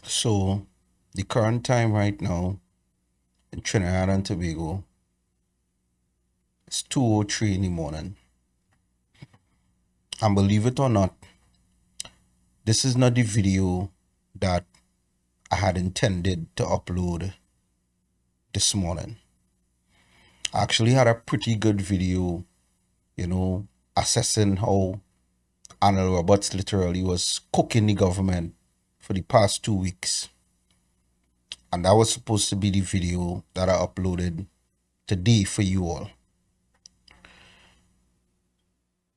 So, the current time right now in Trinidad and Tobago is 2:03 in the morning. And believe it or not, this is not the video that I had intended to upload this morning. I actually had a pretty good video, assessing how Arnold Roberts literally was cooking the government for the past 2 weeks. And that was supposed to be the video that I uploaded today for you all.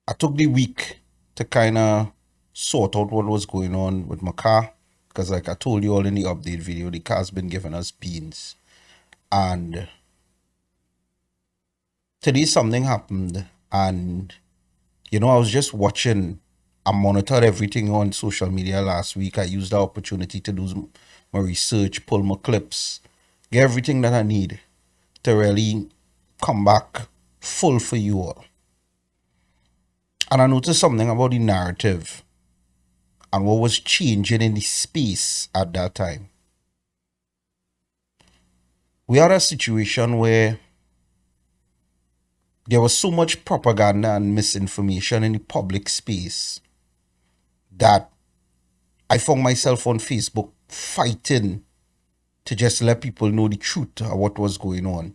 I took the week to kind of sort out what was going on with my car, because like I told you all in the update video, the car's been giving us beans. And today something happened, and I was just watching. I monitored everything on social media last week. I used the opportunity to do my research, pull my clips, get everything that I need to really come back full for you all. And I noticed something about the narrative and what was changing in the space at that time. We had a situation where there was so much propaganda and misinformation in the public space that I found myself on Facebook fighting to just let people know the truth of what was going on.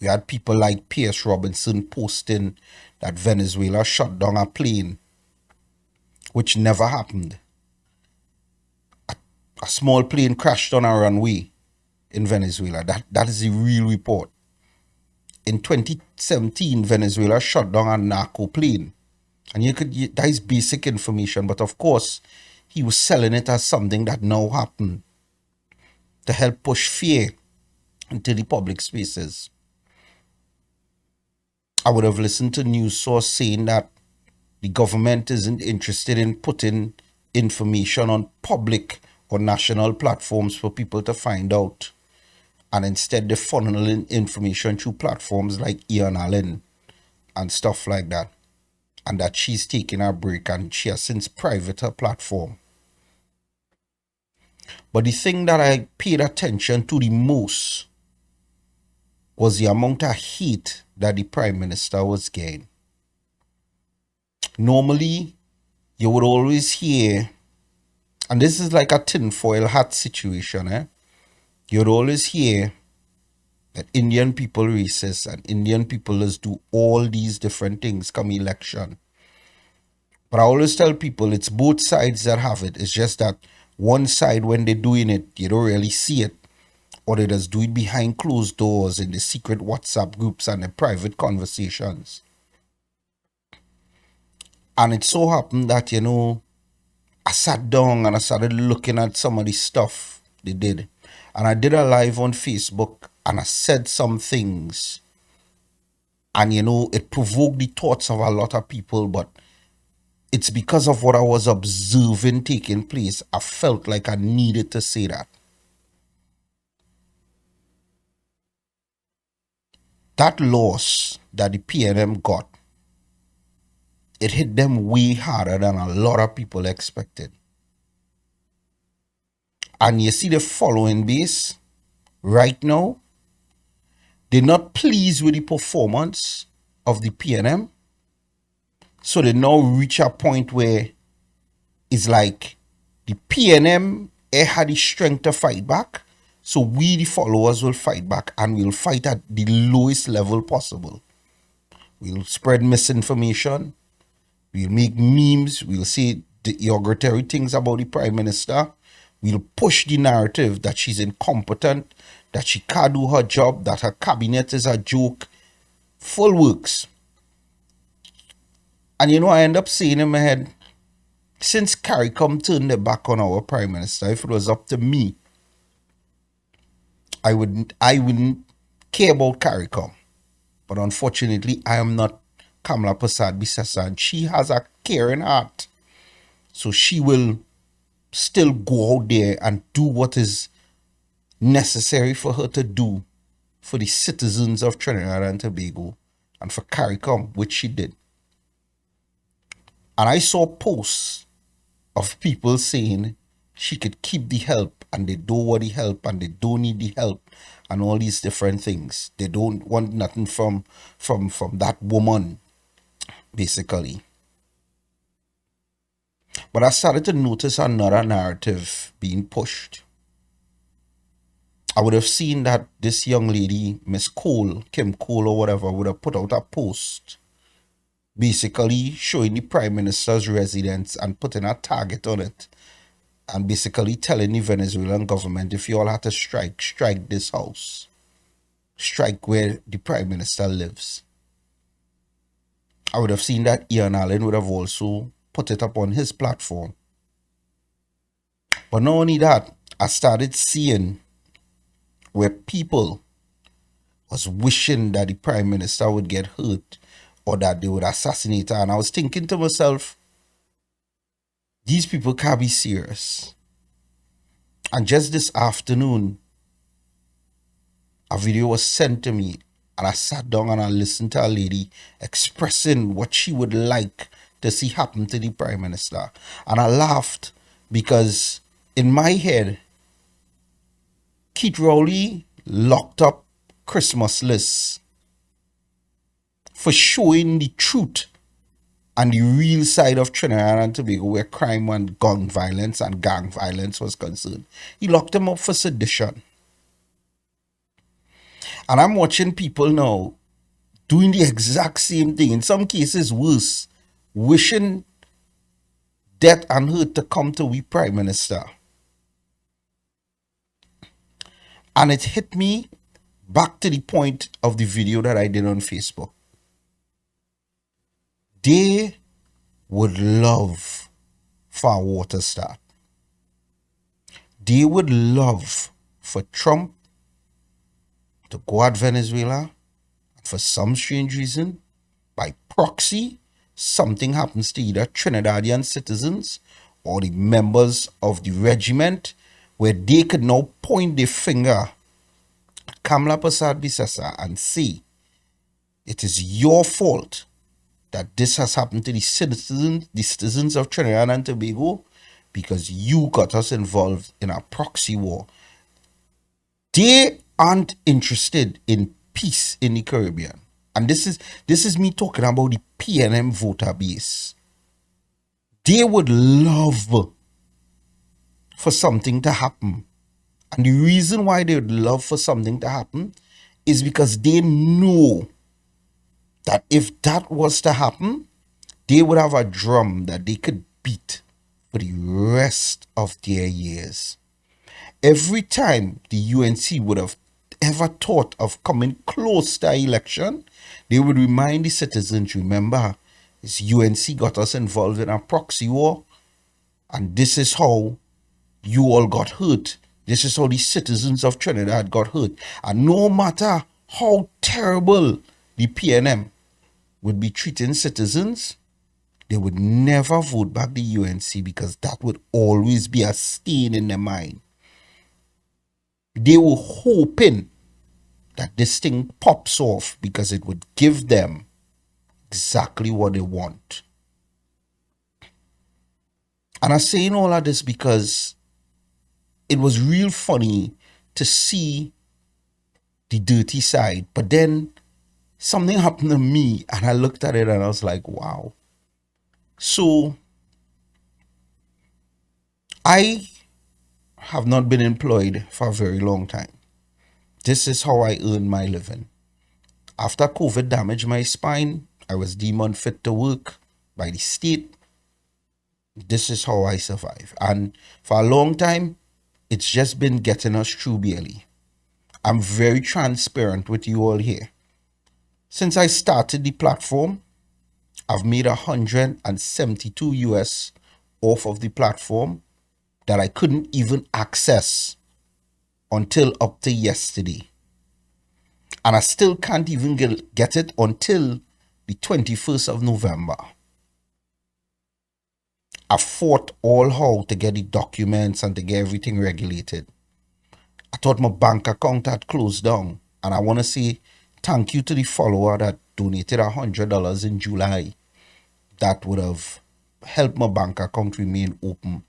We had people like Pierce Robinson posting that Venezuela shut down a plane, which never happened. A small plane crashed on a runway in Venezuela. That is the real report. In 2017, Venezuela shut down a narco plane. And that is basic information, but of course, he was selling it as something that now happened to help push fear into the public spaces. I would have listened to news source saying that the government isn't interested in putting information on public or national platforms for people to find out. And instead they're funneling information through platforms like Ian Allen and stuff like that. And that she's taking a break and she has since private her platform. But the thing that I paid attention to the most was the amount of hate that the Prime Minister was getting. Normally, you would always hear, and this is like a tinfoil hat situation, you'd always hear that Indian people racist and Indian people just do all these different things come election. But I always tell people it's both sides that have it. It's just that one side, when they're doing it, you don't really see it. Or they just do it behind closed doors in the secret WhatsApp groups and the private conversations. And it so happened that, I sat down and I started looking at some of the stuff they did. And I did a live on Facebook and I said some things. And, it provoked the thoughts of a lot of people, but it's because of what I was observing taking place. I felt like I needed to say that. That loss that the PNM got, it hit them way harder than a lot of people expected. And you see the following base right now, they're not pleased with the performance of the PNM. So they now reach a point where it's like the PNM had the strength to fight back. So we, the followers, will fight back and we'll fight at the lowest level possible. We'll spread misinformation. We'll make memes. We'll say derogatory things about the Prime Minister. We'll push the narrative that she's incompetent, that she can't do her job, that her cabinet is a joke. Full works. And I end up saying in my head, since CARICOM turned their back on our Prime Minister, if it was up to me, I wouldn't care about CARICOM. But unfortunately, I am not Kamala Prasad Bisasa, and she has a caring heart. So she will still go out there and do what is necessary for her to do for the citizens of Trinidad and Tobago and for CARICOM, which she did. And I saw posts of people saying she could keep the help, and they don't want the help, and they don't need the help, and all these different things. They don't want nothing from that woman, basically. But I started to notice another narrative being pushed. I would have seen that this young lady, Miss Cole, Kim Cole or whatever, would have put out a post basically showing the Prime Minister's residence and putting a target on it, and basically telling the Venezuelan government, if you all had to strike, strike this house. Strike where the Prime Minister lives. I would have seen that Ian Allen would have also put it up on his platform. But not only that, I started seeing where people was wishing that the Prime Minister would get hurt or that they would assassinate her. And I was thinking to myself, these people can't be serious. And just this afternoon, a video was sent to me, and I sat down and I listened to a lady expressing what she would like to see happen to the Prime Minister. And I laughed because in my head, Keith Rowley locked up Christmas lists for showing the truth and the real side of Trinidad and Tobago, where crime and gun violence and gang violence was concerned. He locked them up for sedition. And I'm watching people now doing the exact same thing, in some cases worse, wishing death and hurt to come to we Prime Minister. And it hit me back to the point of the video that I did on Facebook. They would love for a war to start. They would love for Trump to go at Venezuela. For some strange reason, by proxy, something happens to either Trinidadian citizens or the members of the regiment, where they could now point their finger at Kamla Persad Bissessa and say, it is your fault that this has happened to the citizens of Trinidad and Tobago because you got us involved in a proxy war. They aren't interested in peace in the Caribbean. And this is me talking about the PNM voter base. They would love for something to happen. And the reason why they would love for something to happen is because they know that if that was to happen, they would have a drum that they could beat for the rest of their years. Every time the UNC would have ever thought of coming close to an election, they would remind the citizens, remember, this UNC got us involved in a proxy war, and this is how you all got hurt. This is how the citizens of Trinidad got hurt. And no matter how terrible the PNM would be treating citizens, they would never vote back the UNC because that would always be a stain in their mind. They were hoping that this thing pops off because it would give them exactly what they want. And I'm saying all of this because it was real funny to see the dirty side, but then something happened to me and I looked at it and I was like, wow. So I have not been employed for a very long time. This is how I earn my living. After COVID damaged my spine, I was deemed unfit to work by the state. This is how I survive. And for a long time, it's just been getting us through barely. I'm very transparent with you all here. Since I started the platform, I've made 172 US off of the platform that I couldn't even access until up to yesterday. And I still can't even get it until the 21st of November. I fought all how to get the documents and to get everything regulated. I thought my bank account had closed down. And I want to say thank you to the follower that donated $100 in July. That would have helped my bank account remain open.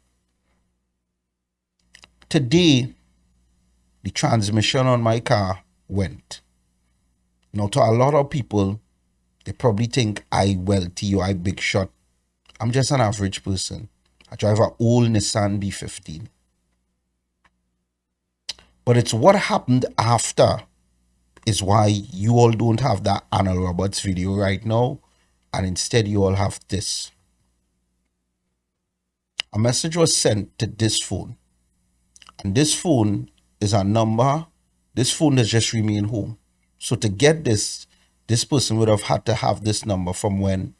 Today, the transmission on my car went. Now, to a lot of people, they probably think I wealthy or I big shot. I'm just an average person. I drive an old Nissan B15. But it's what happened after is why you all don't have that Anna Roberts video right now. And instead you all have this. A message was sent to this phone. And this phone is a number. This phone has just remained home. So to get this person would have had to have this number from when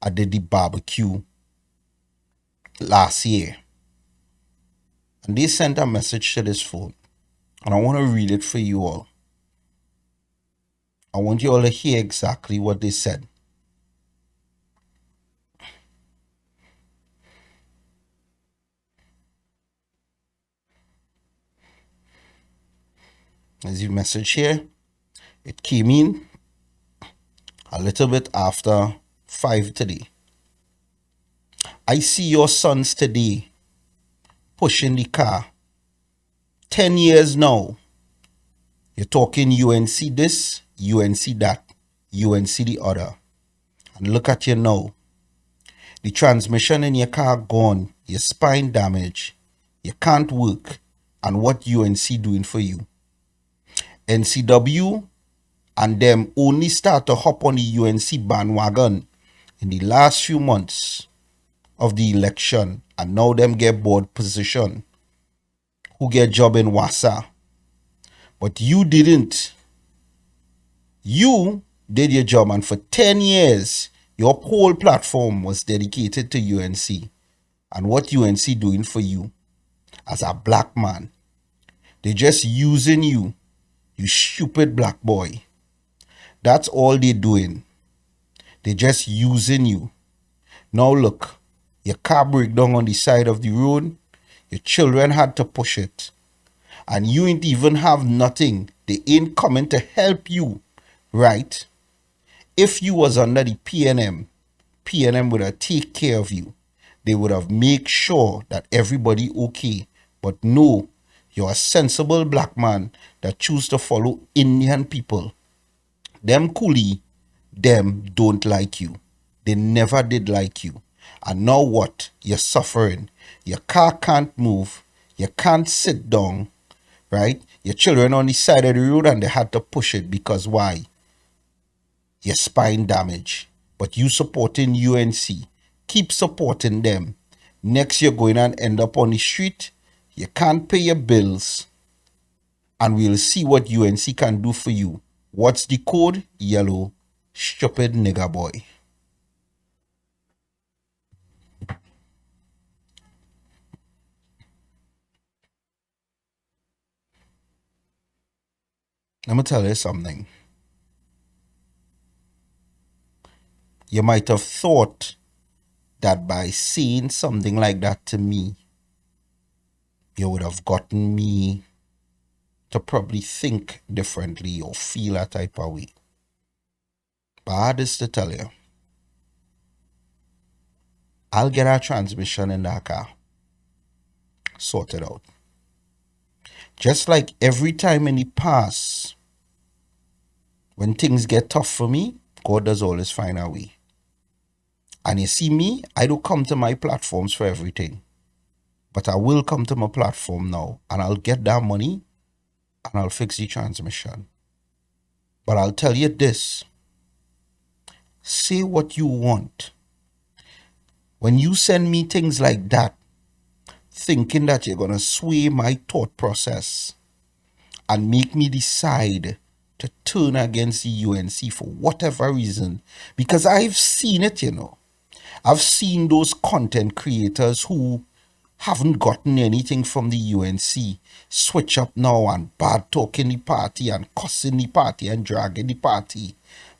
I did the barbecue last year. And they sent a message to this phone. And I want to read it for you all. I want you all to hear exactly what they said. There's your message here. It came in a little bit after 5 today. I see your sons today pushing the car. 10 years now. You're talking UNC this, UNC that, UNC the other. And look at you now. The transmission in your car gone. Your spine damaged. You can't work. And what UNC doing for you? NCW and them only start to hop on the UNC bandwagon in the last few months of the election, and now them get board position who get job in Wassa. But you didn't. You did your job, and for 10 years your whole platform was dedicated to UNC. And what UNC doing for you as a black man? They're just using you, you stupid black boy. That's all they're doing. They're just using you. Now look, your car break down on the side of the road. Your children had to push it. And you ain't even have nothing. They ain't coming to help you, right? If you was under the PNM would have take care of you. They would have make sure that everybody okay. But no, you're a sensible black man that choose to follow Indian people. Them coolie, them don't like you. They never did like you. And now what? You're suffering. Your car can't move. You can't sit down, right? Your children on the side of the road and they had to push it because why? Your spine damage. But you supporting UNC. Keep supporting them. Next you're going and end up on the street. You can't pay your bills. And we'll see what UNC can do for you. What's the code? Yellow. Stupid nigger boy. Let me tell you something. You might have thought that by saying something like that to me, you would have gotten me to probably think differently or feel a type of way. But I had this to tell you. I'll get our transmission in that car sorted out. Just like every time in the past, when things get tough for me, God does always find a way. And you see me, I don't come to my platforms for everything. But I will come to my platform now and I'll get that money and I'll fix the transmission. But I'll tell you this. Say what you want. When you send me things like that, thinking that you're going to sway my thought process and make me decide to turn against the UNC for whatever reason, because I've seen it, you know. I've seen those content creators who haven't gotten anything from the UNC switch up now and bad talking the party and cussing the party and dragging the party.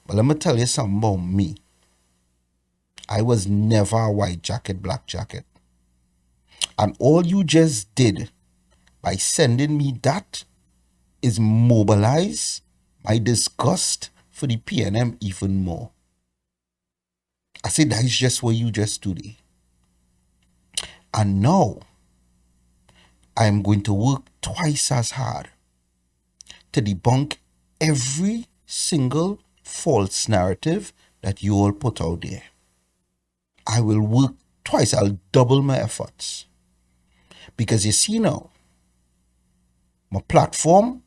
But let me tell you something about me. I was never a white jacket, black jacket. And all you just did by sending me that is mobilize my disgust for the PNM even more. I said that is just what you just do there. And now, I am going to work twice as hard to debunk every single false narrative that you all put out there. I will work twice. I'll double my efforts. Because you see now, my platform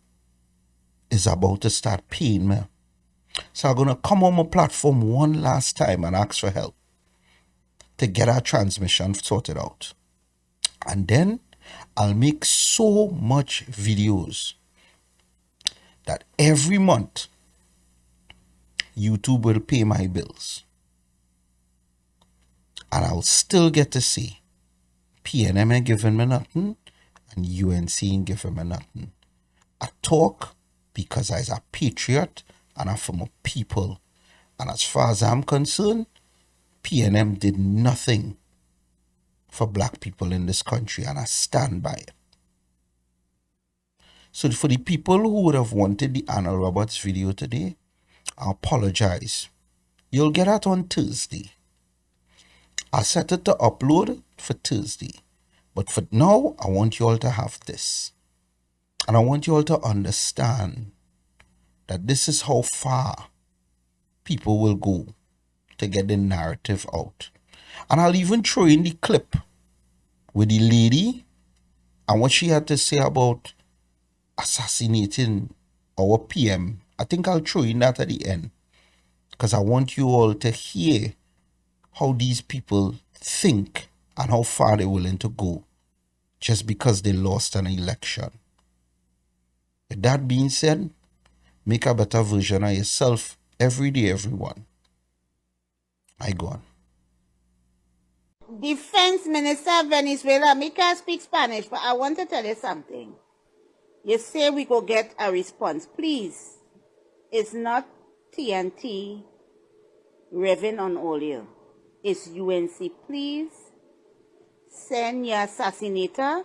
is about to start paying me. So I'm going to come on my platform one last time and ask for help to get our transmission sorted out. And then I'll make so much videos that every month YouTube will pay my bills. And I'll still get to say PNM ain't giving me nothing and UNC ain't giving me nothing. I talk because I'm a patriot and I'm for my people. And as far as I'm concerned, PNM did nothing for black people in this country, and I stand by it. So for the people who would have wanted the Anna Roberts video today, I apologize. You'll get it on Thursday. I set it to upload for Thursday. But for now, I want you all to have this. And I want you all to understand that this is how far people will go to get the narrative out. And I'll even throw in the clip with the lady and what she had to say about assassinating our PM. I think I'll throw in that at the end, because I want you all to hear how these people think and how far they're willing to go just because they lost an election. With that being said, make a better version of yourself every day, everyone. I go on. Defense Minister of Venezuela, me can't speak Spanish, but I want to tell you something. You say we go get a response. Please, it's not TNT revving on all you. It's UNC. Please send your assassinator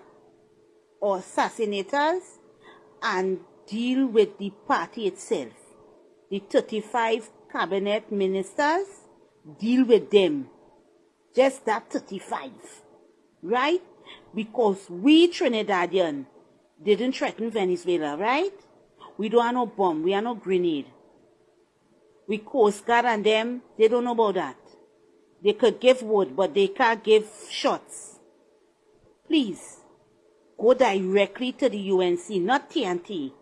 or assassinators and deal with the party itself. The 35 cabinet ministers, deal with them. Just that 35, right? Because we Trinidadian didn't threaten Venezuela, right? We don't have no bomb, we have no grenade. We Coast Guard and them, they don't know about that. They could give wood, but they can't give shots. Please, go directly to the UNC, not TNT.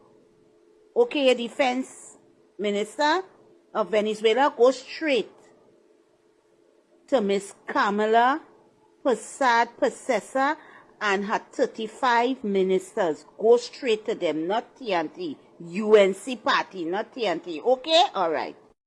Okay, Defense Minister of Venezuela, go straight to Miss Kamala Persad and her 35 ministers. Go straight to them, not TNT. UNC party, not TNT. Okay? All right.